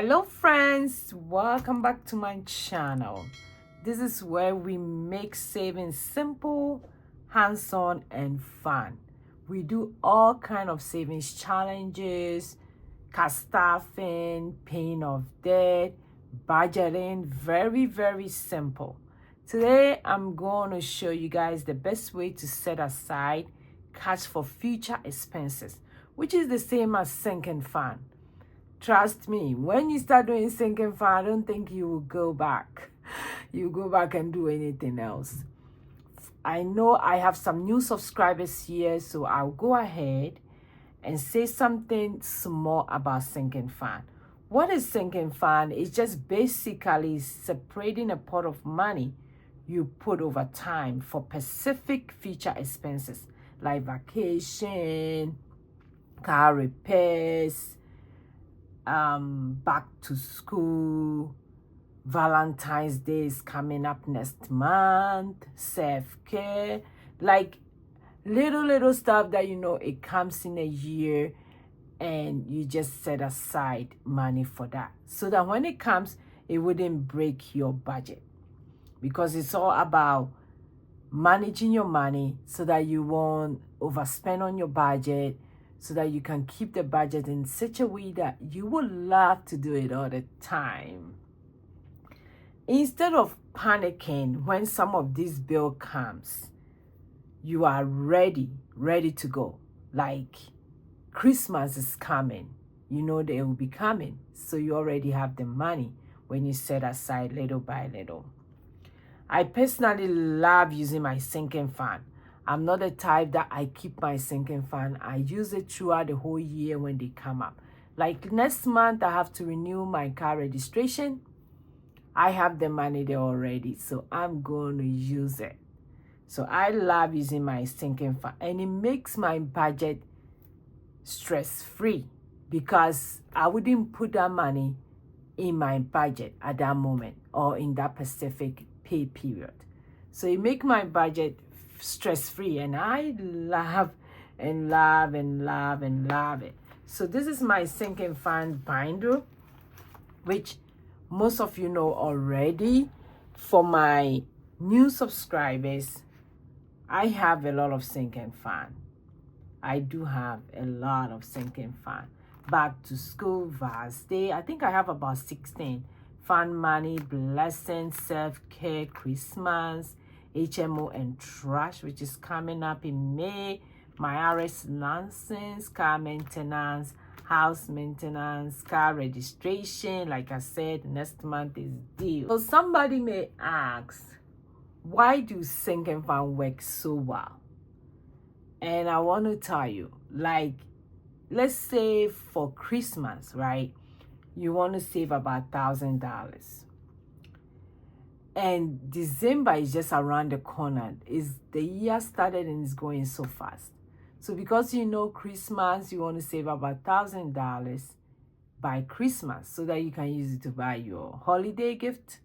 Hello friends, welcome back to my channel. This is where we make saving simple, hands-on and fun. We do all kind of savings challenges, cash staffing, paying off debt, budgeting, very simple. Today I'm going to show you guys the best way to set aside cash for future expenses, which is the same as sinking fund. Trust me, when you start doing sinking fund, I don't think you will go back. You go back and do anything else. I know I have some new subscribers here, so I'll go ahead and say something small about sinking fund. What is sinking fund? It's just basically separating a pot of money you put over time for specific future expenses like vacation, car repairs, back to school, Valentine's Day is coming up next month, self-care, like little stuff that you know it comes in a year and you just set aside money for that so that when it comes it wouldn't break your budget, because it's all about managing your money so that you won't overspend on your budget, so that you can keep the budget in such a way that you would love to do it all the time. Instead of panicking when some of this bill comes, you are ready to go. Like Christmas is coming, you know they will be coming, so you already have the money when you set aside little by little. I personally love using my sinking fund. I'm not the type that I keep my sinking fund. I use it throughout the whole year when they come up. Like next month, I have to renew my car registration. I have the money there already, so I'm going to use it. So I love using my sinking fund, and it makes my budget stress-free because I wouldn't put that money in my budget at that moment or in that specific pay period. So it makes my budget stress-free, and I love it. So this is my sinking fund binder, which most of you know already. For my new subscribers, I have a lot of sinking fund. I do have a lot of sinking fund. Back to school, Vat's Day, I think I have about 16. Fun money, blessings, self-care, Christmas, HMO and trash, which is coming up in May, my RS nonsense, car maintenance, house maintenance, car registration. Like I said, next month is due. So somebody may ask, why do sinking fund work so well? And I want to tell you, like, let's say for Christmas, right? You want to save about $1,000. And December is just around the corner. The year started and it's going so fast. So because you know Christmas, you want to save about $1,000 by Christmas so that you can use it to buy your holiday gift.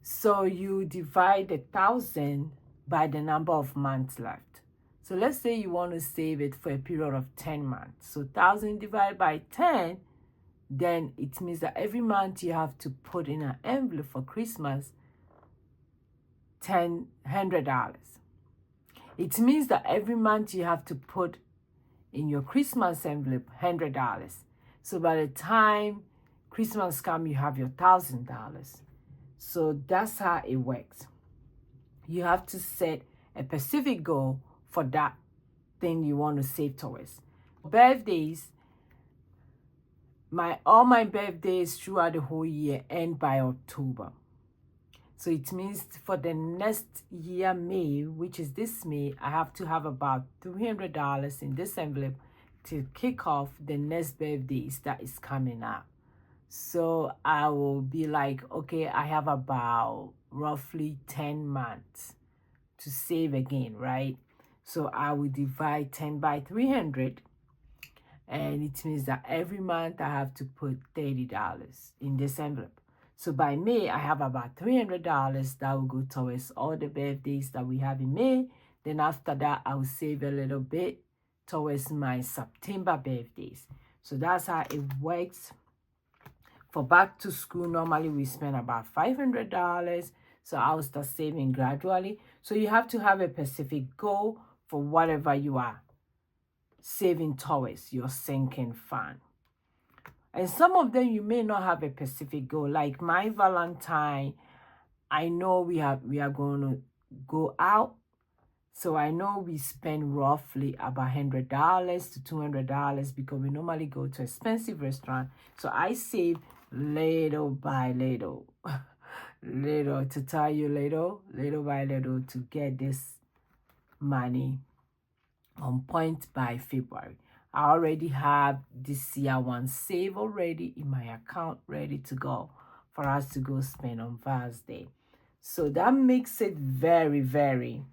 So you divide 1,000 by the number of months left. So let's say you want to save it for a period of 10 months. So 1,000 divided by 10, then it means that every month you have to put in an envelope for Christmas $100. It means that every month you have to put in your Christmas envelope $100. So by the time Christmas comes, you have your $1,000. So that's how it works. You have to set a specific goal for that thing you want to save towards. Birthdays, all my birthdays throughout the whole year end by October. So it means for the next year, May, which is this May, I have to have about $300 in this envelope to kick off the next birthdays that is coming up. So I will be like, okay, I have about roughly 10 months to save again, right? So I will divide 10 by 300. And it means that every month I have to put $30 in this envelope. So by May, I have about $300 that will go towards all the birthdays that we have in May. Then after that, I will save a little bit towards my September birthdays. So that's how it works For back to school, normally we spend about $500. So I'll start saving gradually. So you have to have a specific goal for whatever you are saving towards your sinking fund. And some of them you may not have a specific goal. Like my Valentine, I know we are going to go out. So I know we spend roughly about $100 to $200 because we normally go to expensive restaurant. So I save little by little, little to tell you little by little to get this money on point by February. I already have this year one save already in my account ready to go for us to go spend on Father's Day. So that makes it very, very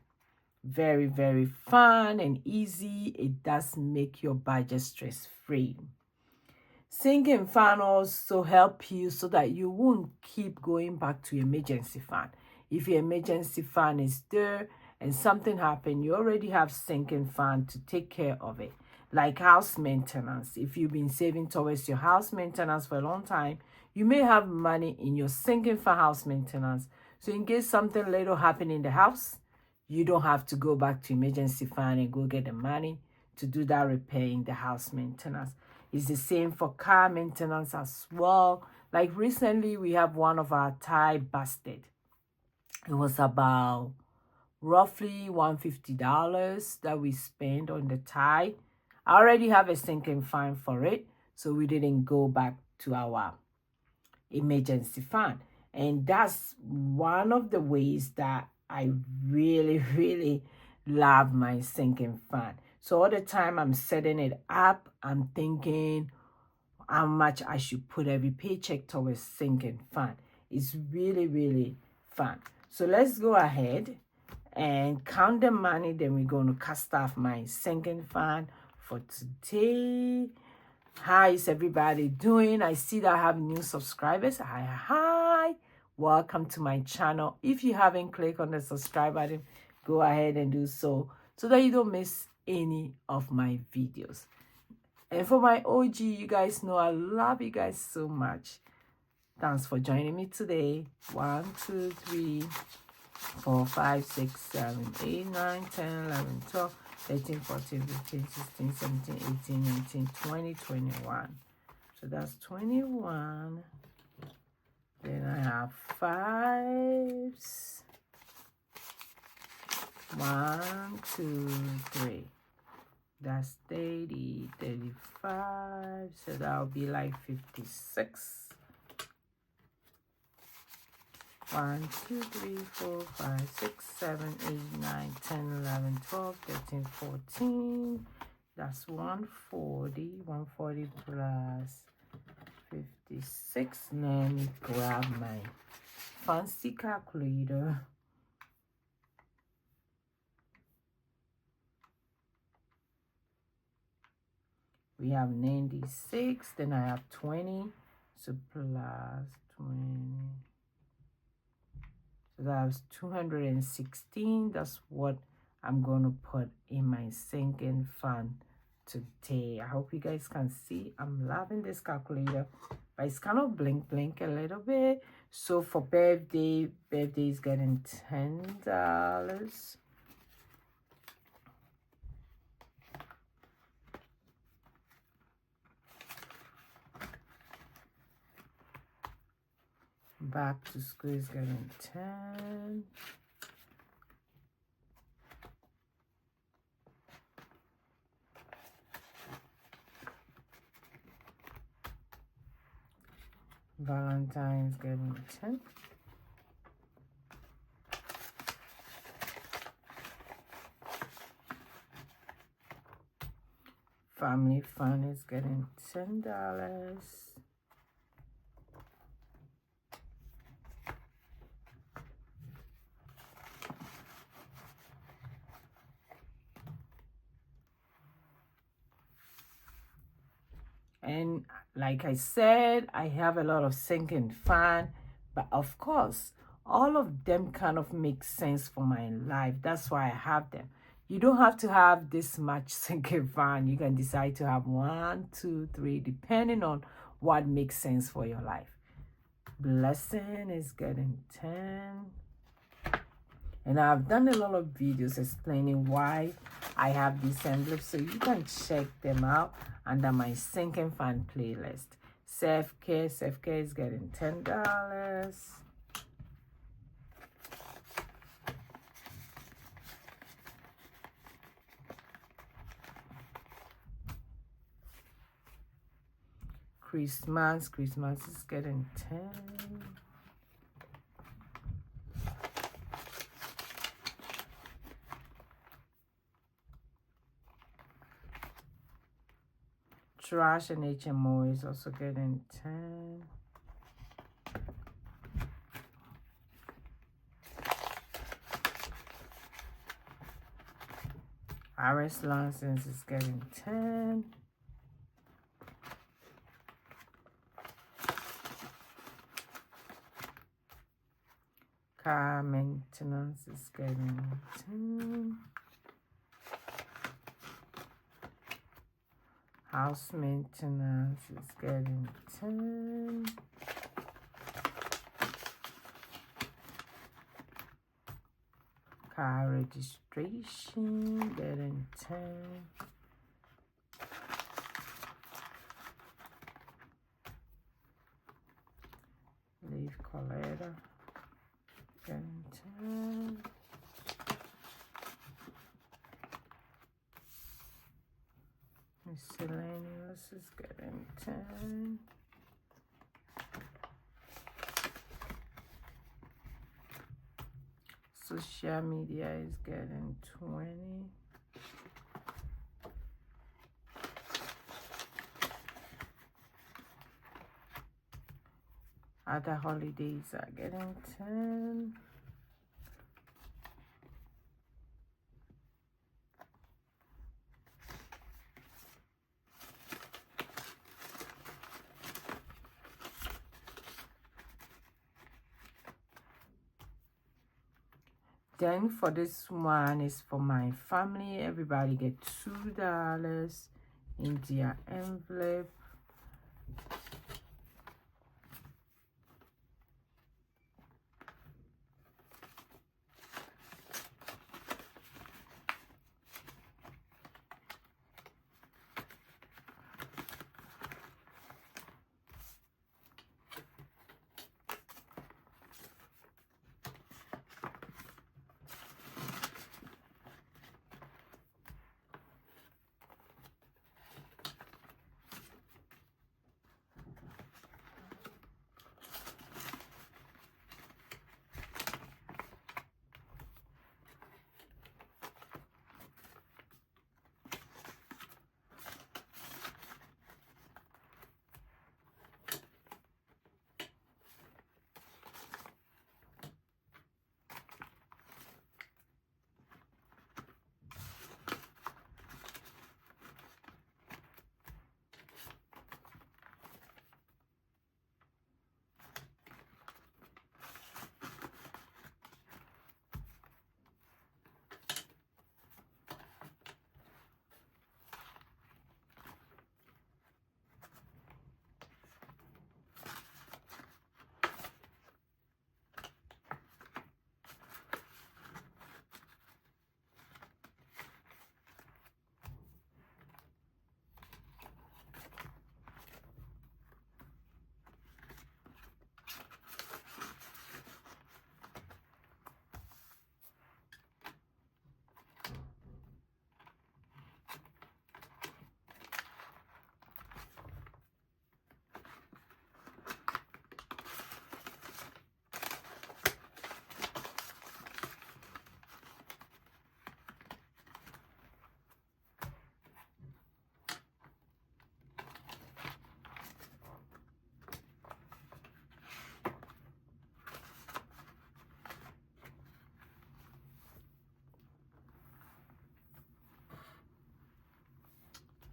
fun and easy. It does make your budget stress-free. Sinking fund also help you so that you won't keep going back to emergency fund. If your emergency fund is there and something happened, you already have sinking fund to take care of it. Like house maintenance. If you've been saving towards your house maintenance for a long time, you may have money in your sinking for house maintenance. So in case something little happen in the house, you don't have to go back to emergency fund and go get the money to do that repair in the house maintenance. It's the same for car maintenance as well. Like recently, we have one of our tire busted. It was about roughly $150 that we spent on the tire. I already have a sinking fund for it, so we didn't go back to our emergency fund. And that's one of the ways that I really love my sinking fund. So all the time I'm setting it up, I'm thinking how much I should put every paycheck towards sinking fund. It's really fun. So let's go ahead and count the money. Then we're going to cast off my sinking fund for today. How is everybody doing? I see that I have new subscribers. Hi. Welcome to my channel. If you haven't clicked on the subscribe button, go ahead and do so that you don't miss any of my videos. And for my OG, you guys know I love you guys so much. Thanks for joining me today. 1, 2, 3, 4, 5, 6, 7, 8, 9, 10, 11, 12, 13, 14, 15, 16, 17, 18, 19, 20, 21. So that's 21. Then I have 5s. 1, 2, 3. That's 30, 35. So that'll be like 56. 1, 2, 3, 4, 5, 6, 7, 8, 9, 10, 11, 12, 13, 14. That's 140. 140 plus 56. Let me grab my fancy calculator. We have 96. Then I have 20. So plus 20. So that's 216. That's what I'm going to put in my sinking fund today. I hope you guys can see. I'm loving this calculator, but it's kind of blink a little bit. So for birthday is getting $10. Back to school is getting 10. Valentine's getting 10. Family fun is getting $10. And like I said, I have a lot of sinking fund, but of course, all of them kind of make sense for my life. That's why I have them. You don't have to have this much sinking fund. You can decide to have 1, 2, 3, depending on what makes sense for your life. Blessing is getting 10. And I've done a lot of videos explaining why I have these envelopes, so you can check them out under my sinking fund playlist. 𝒓𝒄𝒂𝒓𝒅𝒔 is getting $10. Christmas is getting 10. Trash and HMO is also getting 10. Arrest license is getting 10. Car maintenance is getting 10. House maintenance is getting 10. Car registration getting 10. Leaf collector getting 10. Miscellaneous is getting 10. Social media is getting 20. Other holidays are getting 10. Then for this one is for my family. Everybody get $2 in their envelope.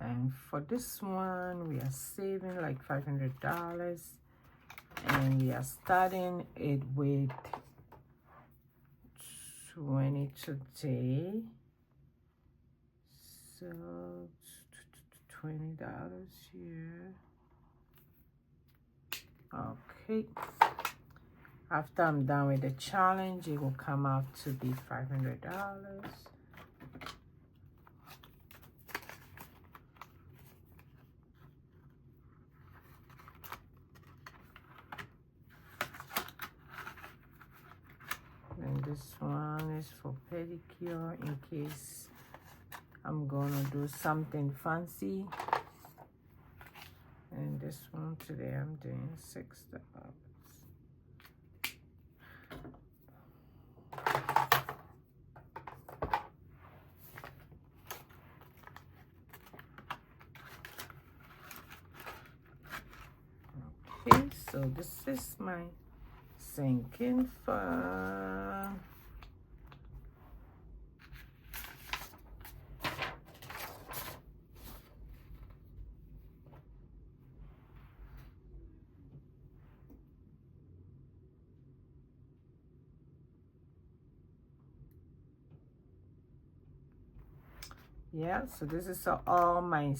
And for this one, we are saving like $500. And we are starting it with 20 today. So $20 here. Okay. After I'm done with the challenge, it will come out to be $500. And this one is for pedicure in case I'm gonna do something fancy. And this one today I'm doing $6. Okay, so this is my sinking fun. Yeah, so this is all my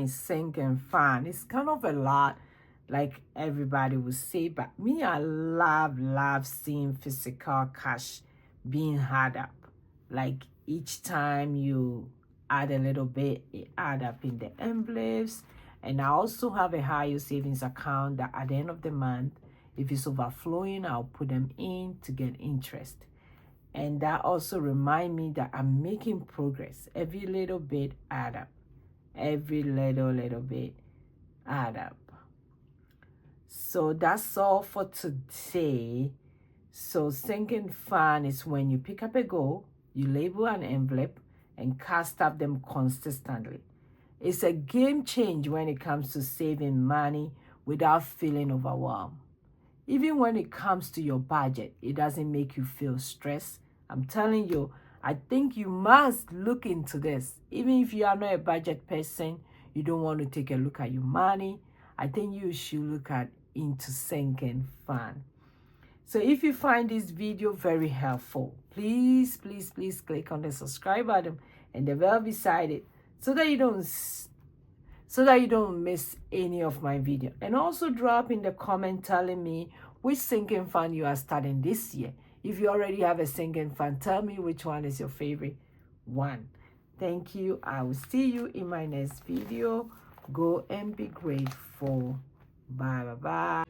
sinking fun. It's kind of a lot, like everybody would say, but me, I love seeing physical cash being added up. Like each time you add a little bit, it add up in the envelopes. And I also have a higher savings account that at the end of the month, if it's overflowing, I'll put them in to get interest. And that also remind me that I'm making progress. Every little bit add up. Every little bit add up. So that's all for today. So sinking fun is when you pick up a goal, you label an envelope, and cast up them consistently. It's a game change when it comes to saving money without feeling overwhelmed. Even when it comes to your budget, it doesn't make you feel stressed. I'm telling you, I think you must look into this. Even if you are not a budget person, you don't want to take a look at your money, I think you should look into sinking fun. So if you find this video very helpful, please click on the subscribe button and the bell beside it so that you don't miss any of my video. And also drop in the comment telling me which sinking fund you are starting this year. If you already have a sinking fund, tell me which one is your favorite one. Thank you. I will see you in my next video. Go and be grateful. Bye.